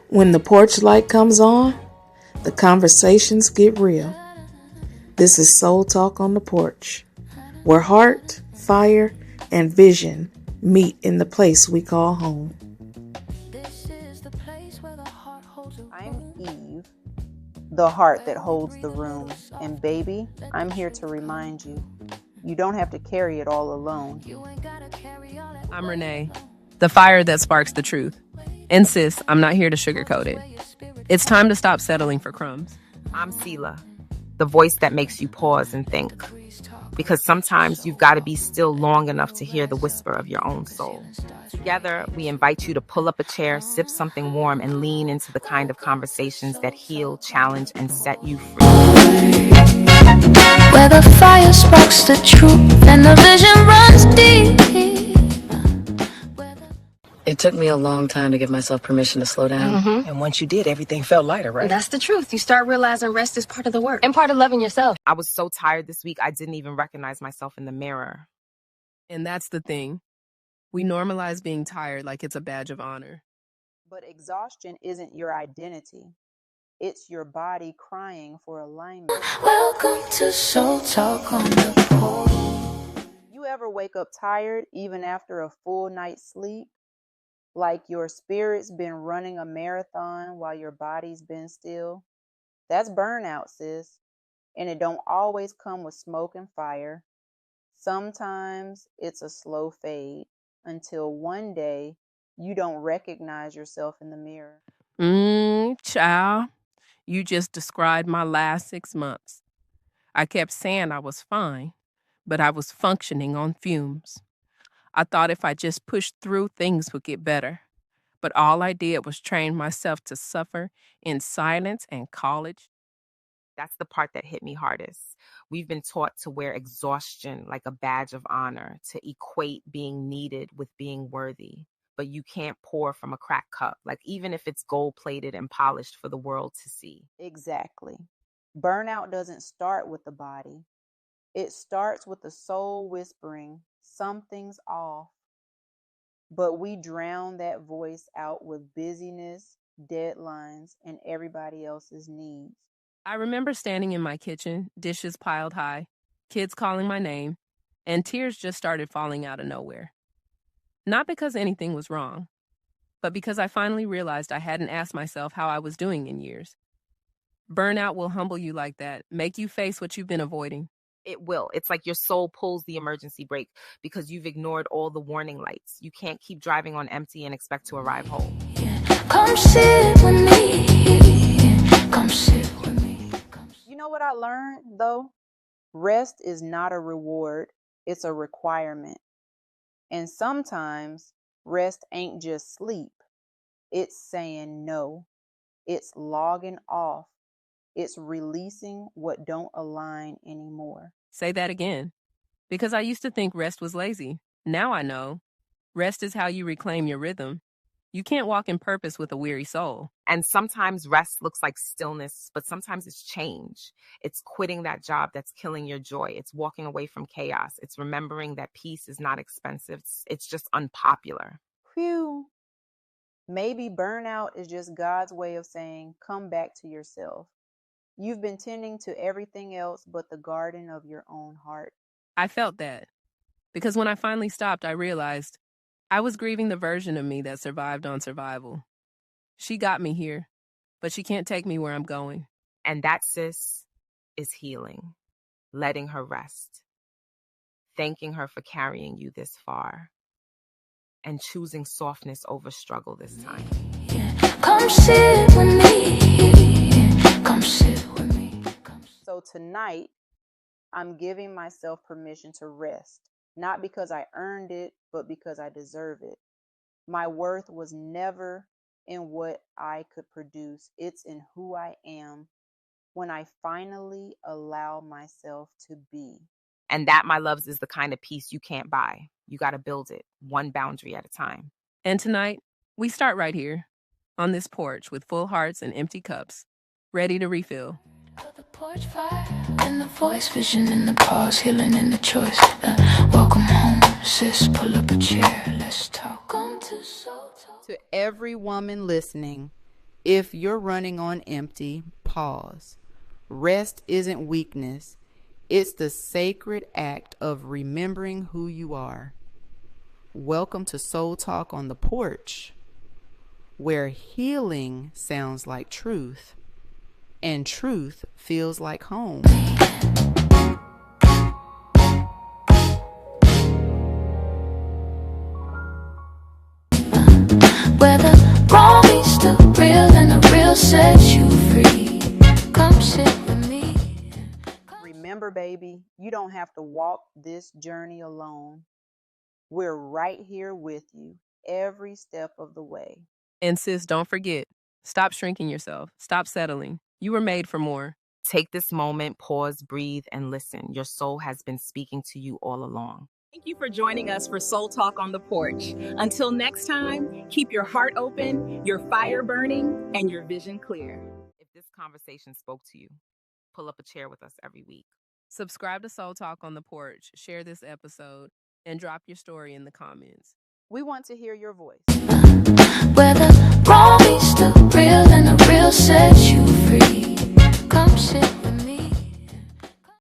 When the porch light comes on, the conversations get real. This is Soul Talk on the Porch, where heart, fire, and vision meet in the place we call home. I'm Eve, the heart that holds the room. And baby, I'm here to remind you, you don't have to carry it all alone. I'm Renee, the fire that sparks the truth. And sis, I'm not here to sugarcoat it. It's time to stop settling for crumbs. I'm Selah, the voice that makes you pause and think. Because sometimes you've got to be still long enough to hear the whisper of your own soul. Together, we invite you to pull up a chair, sip something warm, and lean into the kind of conversations that heal, challenge, and set you free. Where the fire sparks the truth and the vision runs deep. It took me a long time to give myself permission to slow down. Mm-hmm. And once you did, everything felt lighter, right? That's the truth. You start realizing rest is part of the work and part of loving yourself. I was so tired this week, I didn't even recognize myself in the mirror. And that's the thing. We normalize being tired like it's a badge of honor. But exhaustion isn't your identity. It's your body crying for alignment. Welcome to Soul Talk on the Porch. You ever wake up tired even after a full night's sleep? Like your spirit's been running a marathon while your body's been still? That's burnout, sis. And it don't always come with smoke and fire. Sometimes it's a slow fade until one day you don't recognize yourself in the mirror. Child, you just described my last 6 months. I kept saying I was fine, but I was functioning on fumes. I thought if I just pushed through, things would get better. But all I did was train myself to suffer in silence and college. That's the part that hit me hardest. We've been taught to wear exhaustion like a badge of honor, to equate being needed with being worthy. But you can't pour from a cracked cup, like even if it's gold-plated and polished for the world to see. Exactly. Burnout doesn't start with the body. It starts with the soul whispering, something's off. But we drown that voice out with busyness, deadlines, and everybody else's needs. I remember standing in my kitchen, dishes piled high, kids calling my name, and tears just started falling out of nowhere. Not because anything was wrong, but because I finally realized I hadn't asked myself how I was doing in years. Burnout will humble you like that, make you face what you've been avoiding. It will. It's like your soul pulls the emergency brake because you've ignored all the warning lights. You can't keep driving on empty and expect to arrive home. Come sit with me. Come sit with me. You know what I learned, though? Rest is not a reward. It's a requirement. And sometimes rest ain't just sleep. It's saying no. It's logging off. It's releasing what don't align anymore. Say that again. Because I used to think rest was lazy. Now I know. Rest is how you reclaim your rhythm. You can't walk in purpose with a weary soul. And sometimes rest looks like stillness, but sometimes it's change. It's quitting that job that's killing your joy. It's walking away from chaos. It's remembering that peace is not expensive. It's just unpopular. Phew. Maybe burnout is just God's way of saying, come back to yourself. You've been tending to everything else but the garden of your own heart. I felt that. Because when I finally stopped, I realized I was grieving the version of me that survived on survival. She got me here, but she can't take me where I'm going. And that, sis, is healing. Letting her rest. Thanking her for carrying you this far. And choosing softness over struggle this time. Come sit with me. Come sit with me. So tonight, I'm giving myself permission to rest. Not because I earned it, but because I deserve it. My worth was never in what I could produce. It's in who I am when I finally allow myself to be. And that, my loves, is the kind of peace you can't buy. You got to build it, one boundary at a time. And tonight, we start right here, on this porch with full hearts and empty cups, ready to refill. The porch fire and the voice, vision in the pause, healing in the choice. Welcome home, sis, pull up a chair, let's talk. Come to Soul Talk. To every woman listening, If you're running on empty, pause. Rest isn't weakness. It's the sacred act of remembering who you are. Welcome to Soul Talk on the Porch, where healing sounds like truth and truth feels like home. Where the wrong meets the real and the real sets you free. Come sit with me. Remember, baby, you don't have to walk this journey alone. We're right here with you every step of the way. And sis, don't forget, stop shrinking yourself. Stop settling. You were made for more. Take this moment, pause, breathe, and listen. Your soul has been speaking to you all along. Thank you for joining us for Soul Talk on the Porch. Until next time, keep your heart open, your fire burning, and your vision clear. If this conversation spoke to you, pull up a chair with us every week. Subscribe to Soul Talk on the Porch, share this episode, and drop your story in the comments. We want to hear your voice. Where the wrong meets the